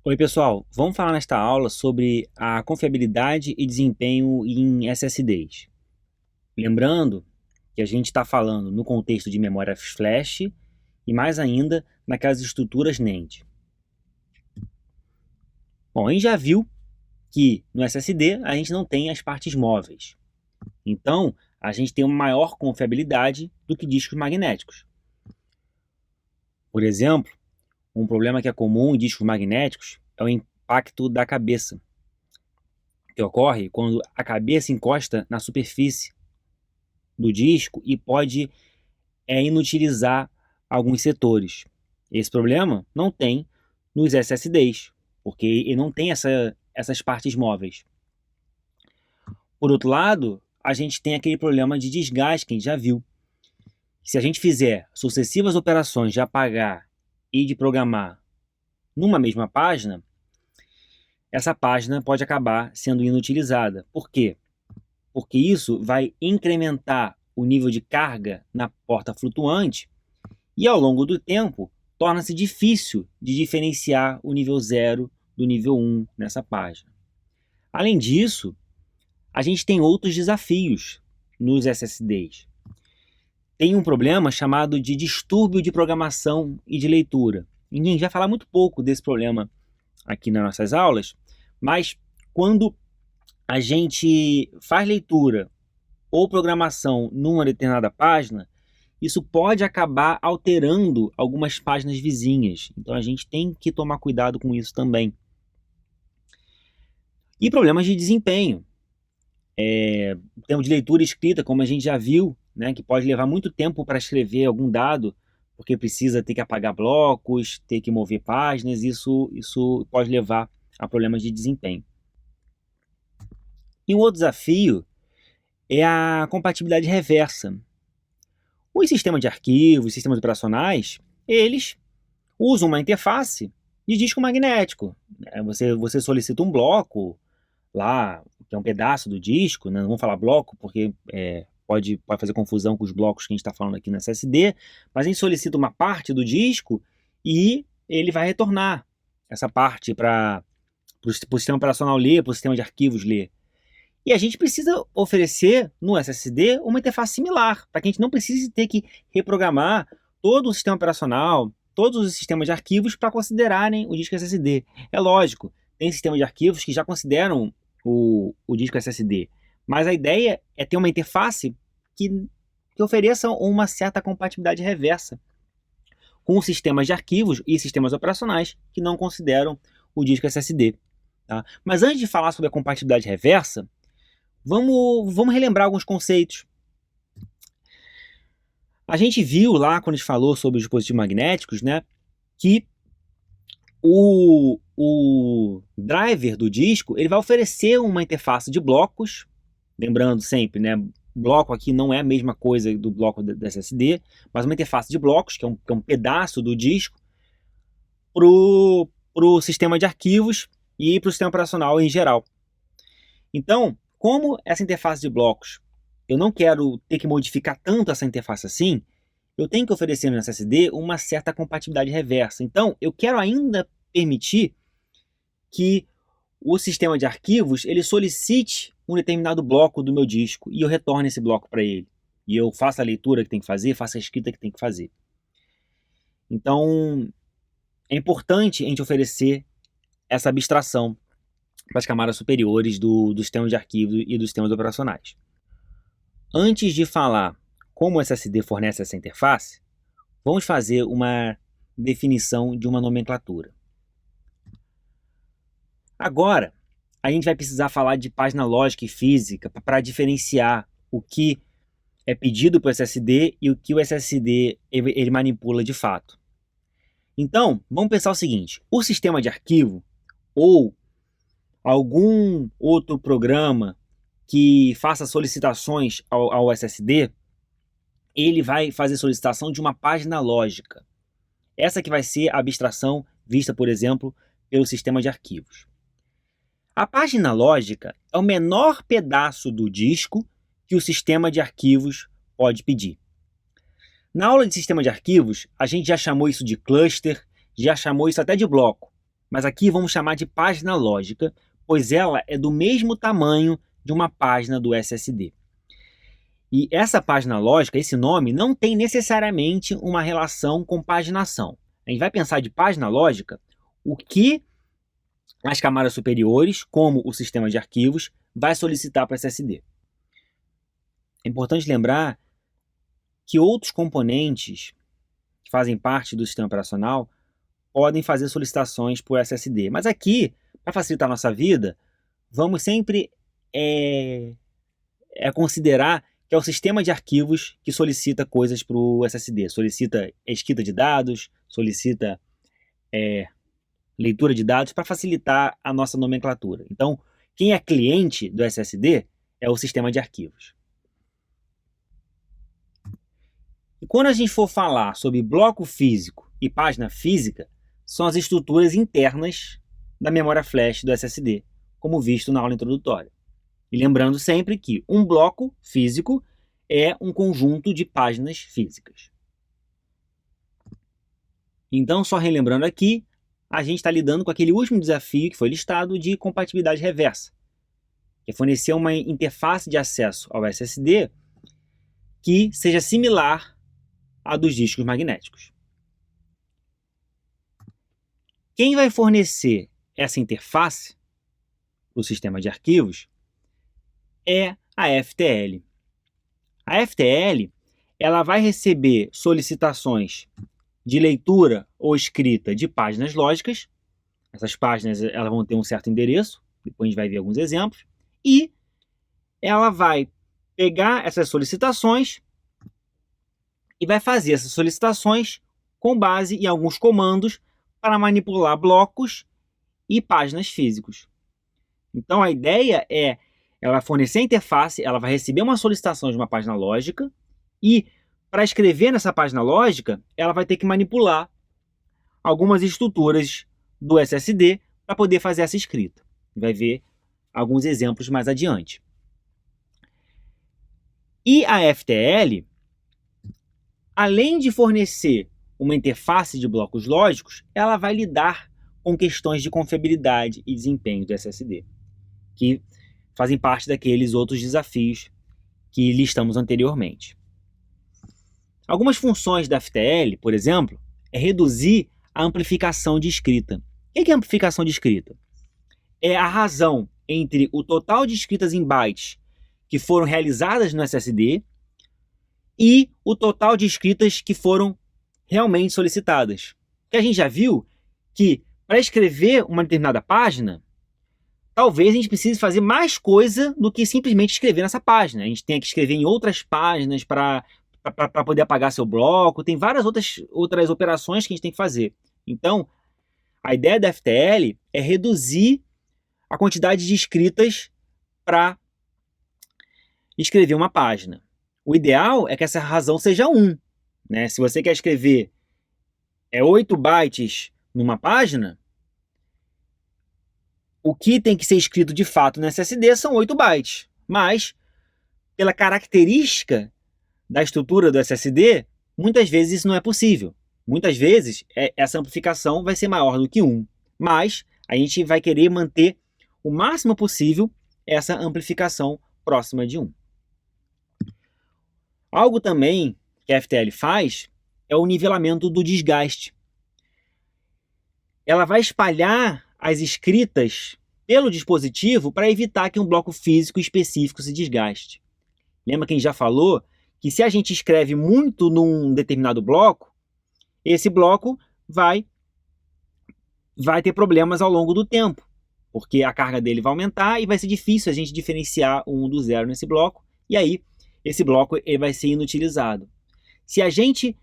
Oi, pessoal. Vamos falar nesta aula sobre a confiabilidade e desempenho em SSDs. Lembrando que a gente está falando no contexto de memória flash e mais ainda naquelas estruturas NAND. Bom, a gente já viu que no SSD a gente não tem as partes móveis. Então, a gente tem uma maior confiabilidade do que discos magnéticos. Por exemplo, um problema que é comum em discos magnéticos é o impacto da cabeça, que ocorre quando a cabeça encosta na superfície do disco e pode inutilizar alguns setores. Esse problema não tem nos SSDs, porque ele não tem essas partes móveis. Por outro lado, a gente tem aquele problema de desgaste que a gente já viu. Se a gente fizer sucessivas operações de apagar e de programar numa mesma página, essa página pode acabar sendo inutilizada. Por quê? Porque isso vai incrementar o nível de carga na porta flutuante e, ao longo do tempo, torna-se difícil de diferenciar o nível 0 do nível 1 nessa página. Além disso, a gente tem outros desafios nos SSDs. Tem um problema chamado de distúrbio de programação e de leitura. E a gente vai falar muito pouco desse problema aqui nas nossas aulas, mas quando a gente faz leitura ou programação numa determinada página, isso pode acabar alterando algumas páginas vizinhas. Então a gente tem que tomar cuidado com isso também. E problemas de desempenho. Tempo de leitura escrita, como a gente já viu, né, que pode levar muito tempo para escrever algum dado, porque precisa ter que apagar blocos, ter que mover páginas, isso pode levar a problemas de desempenho. E um outro desafio é a compatibilidade reversa. Os sistemas de arquivos, sistemas operacionais, eles usam uma interface de disco magnético. Você solicita um bloco lá, que é um pedaço do disco, né? Não vamos falar bloco, porque pode fazer confusão com os blocos que a gente está falando aqui no SSD, mas a gente solicita uma parte do disco e ele vai retornar essa parte para o sistema operacional ler, para o sistema de arquivos ler. E a gente precisa oferecer no SSD uma interface similar, para que a gente não precise ter que reprogramar todo o sistema operacional, todos os sistemas de arquivos para considerarem o disco SSD. É lógico, tem sistemas de arquivos que já consideram o disco SSD, mas a ideia é ter uma interface que ofereça uma certa compatibilidade reversa com sistemas de arquivos e sistemas operacionais que não consideram o disco SSD. Tá? Mas antes de falar sobre a compatibilidade reversa, vamos relembrar alguns conceitos. A gente viu lá, quando a gente falou sobre os dispositivos magnéticos, né, que o driver do disco ele vai oferecer uma interface de blocos, lembrando sempre, né, bloco aqui não é a mesma coisa do bloco do SSD, mas uma interface de blocos, que é um pedaço do disco, para o sistema de arquivos e para o sistema operacional em geral. Então, como essa interface de blocos, eu não quero ter que modificar tanto essa interface assim, eu tenho que oferecer no SSD uma certa compatibilidade reversa. Então, eu quero ainda permitir que o sistema de arquivos ele solicite um determinado bloco do meu disco e eu retorne esse bloco para ele. E eu faço a leitura que tem que fazer, faço a escrita que tem que fazer. Então, é importante a gente oferecer essa abstração para as camadas superiores do sistema de arquivos e dos sistemas operacionais. Antes de falar como o SSD fornece essa interface, vamos fazer uma definição de uma nomenclatura. Agora, a gente vai precisar falar de página lógica e física para diferenciar o que é pedido para o SSD e o que o SSD ele manipula de fato. Então, vamos pensar o seguinte: o sistema de arquivo ou algum outro programa que faça solicitações ao SSD, ele vai fazer solicitação de uma página lógica. Essa que vai ser a abstração vista, por exemplo, pelo sistema de arquivos. A página lógica é o menor pedaço do disco que o sistema de arquivos pode pedir. Na aula de sistema de arquivos, a gente já chamou isso de cluster, já chamou isso até de bloco. mas aqui vamos chamar de página lógica, pois ela é do mesmo tamanho de uma página do SSD. E essa página lógica, esse nome, não tem necessariamente uma relação com paginação. A gente vai pensar de página lógica o que as camadas superiores, como o sistema de arquivos, vai solicitar para o SSD. É importante lembrar que outros componentes que fazem parte do sistema operacional podem fazer solicitações por SSD. Mas aqui, para facilitar a nossa vida, vamos sempre considerar que é o sistema de arquivos que solicita coisas para o SSD. Solicita escrita de dados, solicita leitura de dados para facilitar a nossa nomenclatura. Então, quem é cliente do SSD é o sistema de arquivos. E quando a gente for falar sobre bloco físico e página física, são as estruturas internas da memória flash do SSD, como visto na aula introdutória. E lembrando sempre que um bloco físico é um conjunto de páginas físicas. Então, só relembrando aqui, a gente está lidando com aquele último desafio que foi listado de compatibilidade reversa, que é fornecer uma interface de acesso ao SSD que seja similar à dos discos magnéticos. Quem vai fornecer essa interface para o sistema de arquivos é a FTL. A FTL ela vai receber solicitações de leitura ou escrita de páginas lógicas. Essas páginas elas vão ter um certo endereço, depois a gente vai ver alguns exemplos, e ela vai pegar essas solicitações e vai fazer essas solicitações com base em alguns comandos para manipular blocos e páginas físicos. Então a ideia é ela fornecer a interface, ela vai receber uma solicitação de uma página lógica e para escrever nessa página lógica, ela vai ter que manipular algumas estruturas do SSD para poder fazer essa escrita. Vai ver alguns exemplos mais adiante. E a FTL, além de fornecer uma interface de blocos lógicos, ela vai lidar com questões de confiabilidade e desempenho do SSD, que fazem parte daqueles outros desafios que listamos anteriormente. Algumas funções da FTL, por exemplo, é reduzir a amplificação de escrita. O que é amplificação de escrita? É a razão entre o total de escritas em bytes que foram realizadas no SSD e o total de escritas que foram realmente solicitadas. Que a gente já viu que para escrever uma determinada página, talvez a gente precise fazer mais coisa do que simplesmente escrever nessa página. A gente tem que escrever em outras páginas para poder apagar seu bloco. Tem várias outras operações que a gente tem que fazer. Então, a ideia da FTL é reduzir a quantidade de escritas para escrever uma página. O ideal é que essa razão seja 1. Né? Se você quer escrever 8 bytes numa página, o que tem que ser escrito de fato no SSD são 8 bytes. Mas, pela característica da estrutura do SSD, muitas vezes isso não é possível. Muitas vezes essa amplificação vai ser maior do que 1. Mas a gente vai querer manter o máximo possível essa amplificação próxima de 1. Algo também que a FTL faz é o nivelamento do desgaste. Ela vai espalhar as escritas pelo dispositivo para evitar que um bloco físico específico se desgaste. Lembra que a gente já falou que se a gente escreve muito num determinado bloco, esse bloco vai ter problemas ao longo do tempo, porque a carga dele vai aumentar e vai ser difícil a gente diferenciar o 1 do 0 nesse bloco, e aí esse bloco ele vai ser inutilizado. Se a gente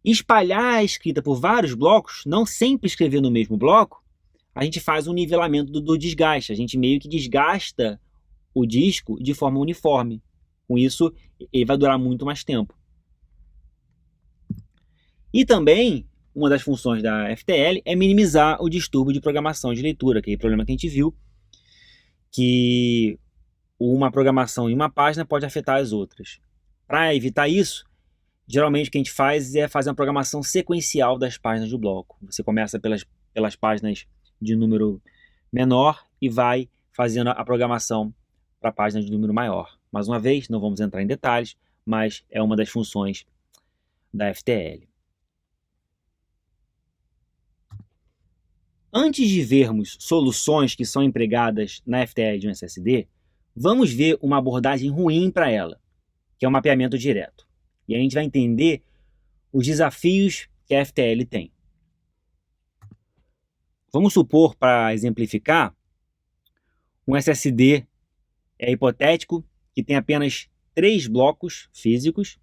espalhar a escrita por vários blocos, não sempre escrever no mesmo bloco, a gente faz um nivelamento do desgaste. A gente meio que desgasta o disco de forma uniforme. Com isso, ele vai durar muito mais tempo. E também, uma das funções da FTL é minimizar o distúrbio de programação de leitura, aquele problema que a gente viu, que uma programação em uma página pode afetar as outras. Para evitar isso, geralmente o que a gente faz é fazer uma programação sequencial das páginas do bloco. Você começa pelas páginas de número menor e vai fazendo a programação para páginas de número maior. Mais uma vez, não vamos entrar em detalhes, mas é uma das funções da FTL. Antes de vermos soluções que são empregadas na FTL de um SSD, vamos ver uma abordagem ruim para ela, que é o mapeamento direto. E a gente vai entender os desafios que a FTL tem. Vamos supor, para exemplificar, um SSD hipotético que tem apenas 3 blocos físicos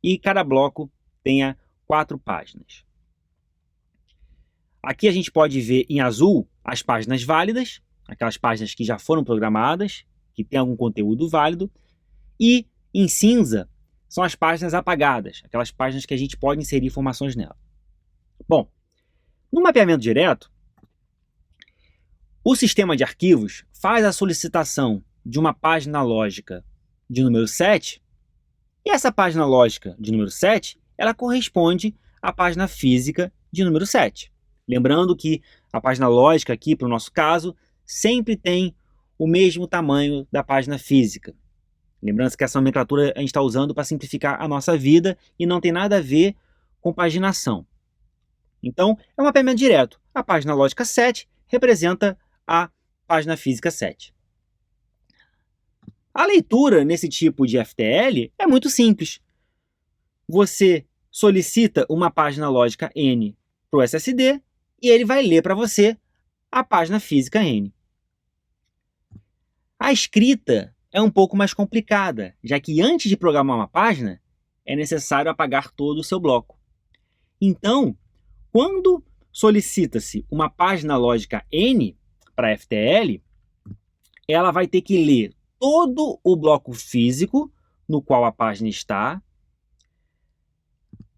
e cada bloco tenha 4 páginas. Aqui a gente pode ver em azul as páginas válidas, aquelas páginas que já foram programadas, que tem algum conteúdo válido, e em cinza são as páginas apagadas, aquelas páginas que a gente pode inserir informações nela. Bom, no mapeamento direto, o sistema de arquivos faz a solicitação de uma página lógica de número 7, e essa página lógica de número 7, ela corresponde à página física de número 7. Lembrando que a página lógica aqui, para o nosso caso, sempre tem o mesmo tamanho da página física. Lembrando que essa nomenclatura a gente está usando para simplificar a nossa vida e não tem nada a ver com paginação. Então, é um mapeamento direto. A página lógica 7 representa a página física 7. A leitura nesse tipo de FTL é muito simples. Você solicita uma página lógica N para o SSD e ele vai ler para você a página física N. A escrita é um pouco mais complicada, já que antes de programar uma página, é necessário apagar todo o seu bloco. Então, quando solicita-se uma página lógica N para a FTL, ela vai ter que ler todo o bloco físico no qual a página está,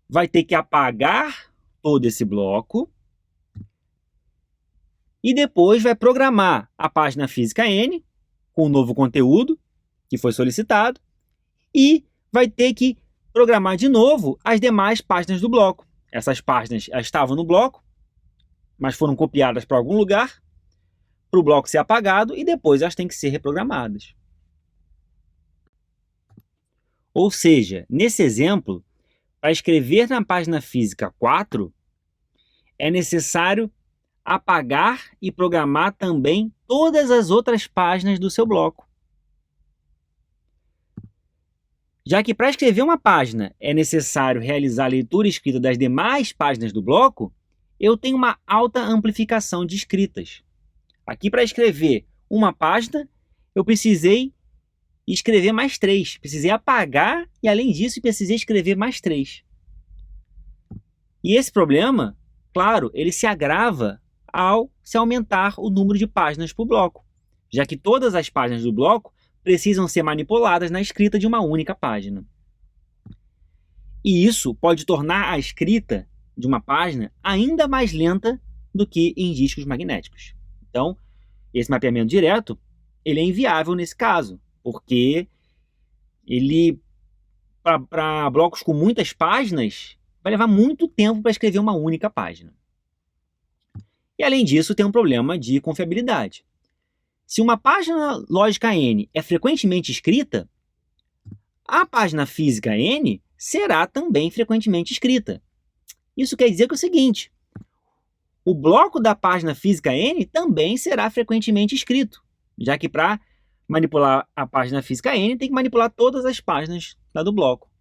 vai ter que apagar todo esse bloco e depois vai programar a página física N com o novo conteúdo que foi solicitado e vai ter que programar de novo as demais páginas do bloco. Essas páginas estavam no bloco, mas foram copiadas para algum lugar, para o bloco ser apagado e depois elas têm que ser reprogramadas. Ou seja, nesse exemplo, para escrever na página física 4, é necessário apagar e programar também todas as outras páginas do seu bloco. Já que para escrever uma página é necessário realizar a leitura e escrita das demais páginas do bloco, eu tenho uma alta amplificação de escritas. Aqui para escrever uma página, eu precisei escrever mais 3. Precisei apagar e, além disso, precisei escrever mais 3. E esse problema, claro, ele se agrava ao se aumentar o número de páginas por bloco, já que todas as páginas do bloco precisam ser manipuladas na escrita de uma única página. E isso pode tornar a escrita de uma página ainda mais lenta do que em discos magnéticos. Então, esse mapeamento direto, ele é inviável nesse caso, porque ele, para blocos com muitas páginas, vai levar muito tempo para escrever uma única página. E além disso, tem um problema de confiabilidade. Se uma página lógica N é frequentemente escrita, a página física N será também frequentemente escrita. Isso quer dizer que é o seguinte: o bloco da página física N também será frequentemente escrito, já que para manipular a página física N tem que manipular todas as páginas do bloco.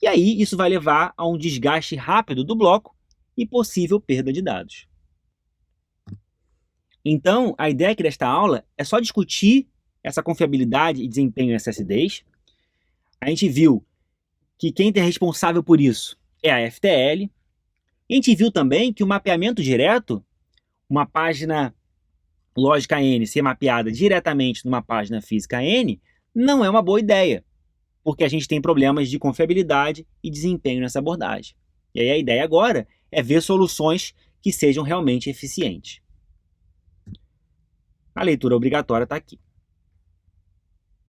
E aí isso vai levar a um desgaste rápido do bloco e possível perda de dados. Então, a ideia aqui desta aula é só discutir essa confiabilidade e desempenho em SSDs. A gente viu que quem é responsável por isso é a FTL. A gente viu também que o mapeamento direto, uma página lógica N ser mapeada diretamente numa página física N, não é uma boa ideia, porque a gente tem problemas de confiabilidade e desempenho nessa abordagem. E aí a ideia agora é ver soluções que sejam realmente eficientes. A leitura obrigatória está aqui.